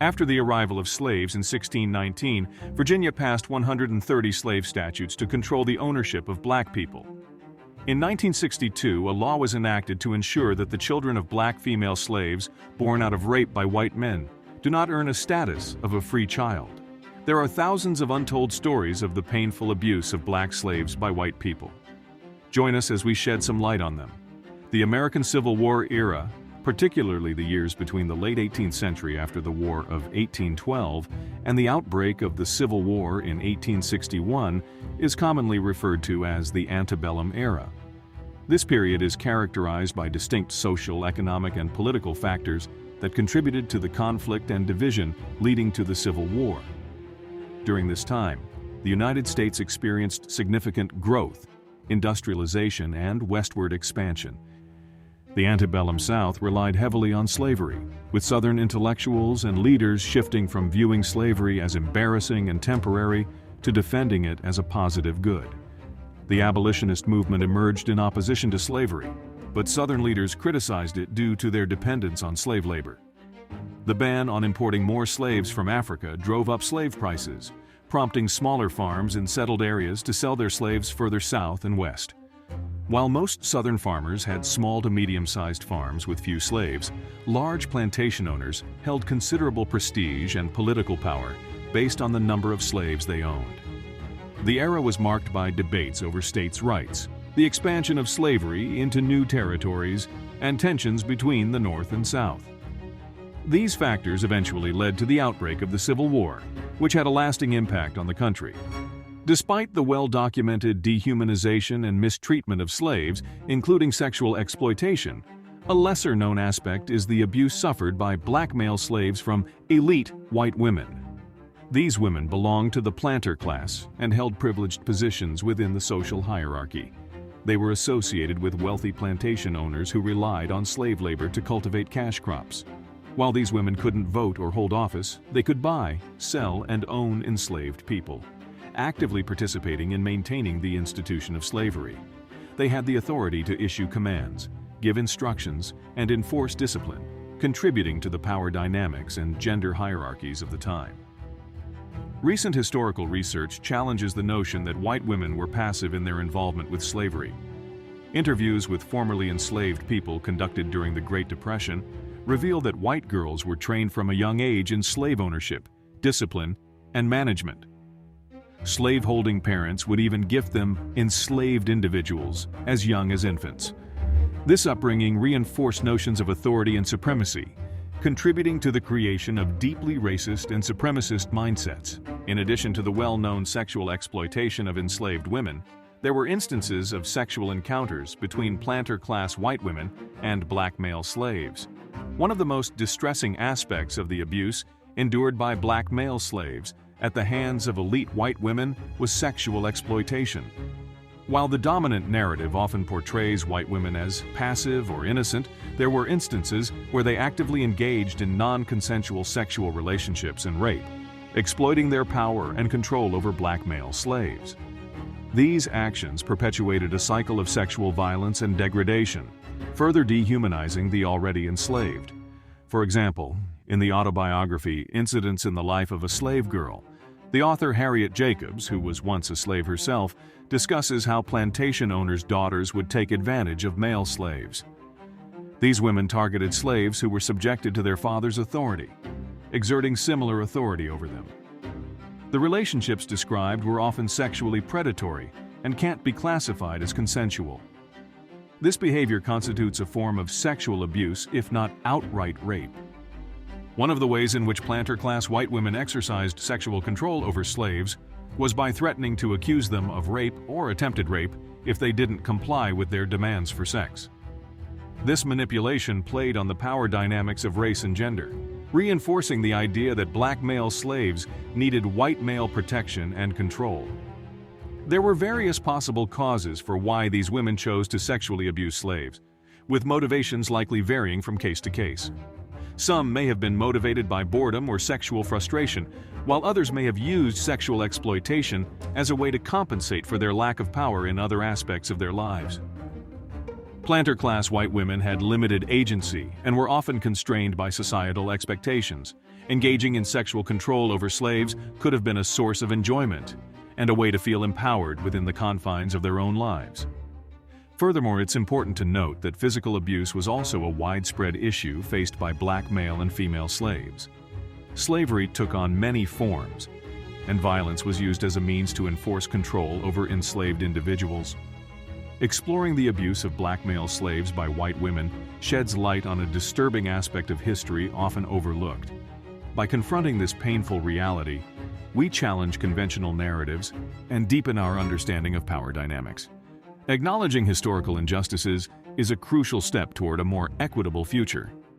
After the arrival of slaves in 1619, Virginia passed 130 slave statutes to control the ownership of black people. In 1962, a law was enacted to ensure that the children of black female slaves born out of rape by white men do not earn a status of a free child. There are thousands of untold stories of the painful abuse of black slaves by white people. Join us as we shed some light on them. The American Civil War era, particularly the years between the late 18th century after the War of 1812 and the outbreak of the Civil War in 1861, is commonly referred to as the antebellum era. This period is characterized by distinct social, economic, and political factors that contributed to the conflict and division leading to the Civil War. During this time, the United States experienced significant growth, industrialization, and westward expansion. The antebellum South relied heavily on slavery, with Southern intellectuals and leaders shifting from viewing slavery as embarrassing and temporary to defending it as a positive good. The abolitionist movement emerged in opposition to slavery, but Southern leaders criticized it due to their dependence on slave labor. The ban on importing more slaves from Africa drove up slave prices, prompting smaller farms in settled areas to sell their slaves further south and west. While most Southern farmers had small to medium-sized farms with few slaves, large plantation owners held considerable prestige and political power based on the number of slaves they owned. The era was marked by debates over states' rights, the expansion of slavery into new territories, and tensions between the North and South. These factors eventually led to the outbreak of the Civil War, which had a lasting impact on the country. Despite the well-documented dehumanization and mistreatment of slaves, including sexual exploitation, a lesser-known aspect is the abuse suffered by black male slaves from elite white women. These women belonged to the planter class and held privileged positions within the social hierarchy. They were associated with wealthy plantation owners who relied on slave labor to cultivate cash crops. While these women couldn't vote or hold office, they could buy, sell, and own enslaved people, actively participating in maintaining the institution of slavery. They had the authority to issue commands, give instructions, and enforce discipline, contributing to the power dynamics and gender hierarchies of the time. Recent historical research challenges the notion that white women were passive in their involvement with slavery. Interviews with formerly enslaved people conducted during the Great Depression reveal that white girls were trained from a young age in slave ownership, discipline, and management. Slave-holding parents would even gift them enslaved individuals as young as infants. This upbringing reinforced notions of authority and supremacy, contributing to the creation of deeply racist and supremacist mindsets. In addition to the well-known sexual exploitation of enslaved women, there were instances of sexual encounters between planter-class white women and black male slaves. One of the most distressing aspects of the abuse endured by black male slaves at the hands of elite white women was sexual exploitation. While the dominant narrative often portrays white women as passive or innocent, there were instances where they actively engaged in non-consensual sexual relationships and rape, exploiting their power and control over black male slaves. These actions perpetuated a cycle of sexual violence and degradation, further dehumanizing the already enslaved. For example, in the autobiography Incidents in the Life of a Slave Girl, the author Harriet Jacobs, who was once a slave herself, discusses how plantation owners' daughters would take advantage of male slaves. These women targeted slaves who were subjected to their father's authority, exerting similar authority over them. The relationships described were often sexually predatory and can't be classified as consensual. This behavior constitutes a form of sexual abuse, if not outright rape. One of the ways in which planter-class white women exercised sexual control over slaves was by threatening to accuse them of rape or attempted rape if they didn't comply with their demands for sex. This manipulation played on the power dynamics of race and gender, reinforcing the idea that black male slaves needed white male protection and control. There were various possible causes for why these women chose to sexually abuse slaves, with motivations likely varying from case to case. Some may have been motivated by boredom or sexual frustration, while others may have used sexual exploitation as a way to compensate for their lack of power in other aspects of their lives. Planter-class white women had limited agency and were often constrained by societal expectations. Engaging in sexual control over slaves could have been a source of enjoyment and a way to feel empowered within the confines of their own lives. Furthermore, it's important to note that physical abuse was also a widespread issue faced by black male and female slaves. Slavery took on many forms, and violence was used as a means to enforce control over enslaved individuals. Exploring the abuse of black male slaves by white women sheds light on a disturbing aspect of history often overlooked. By confronting this painful reality, we challenge conventional narratives and deepen our understanding of power dynamics. Acknowledging historical injustices is a crucial step toward a more equitable future.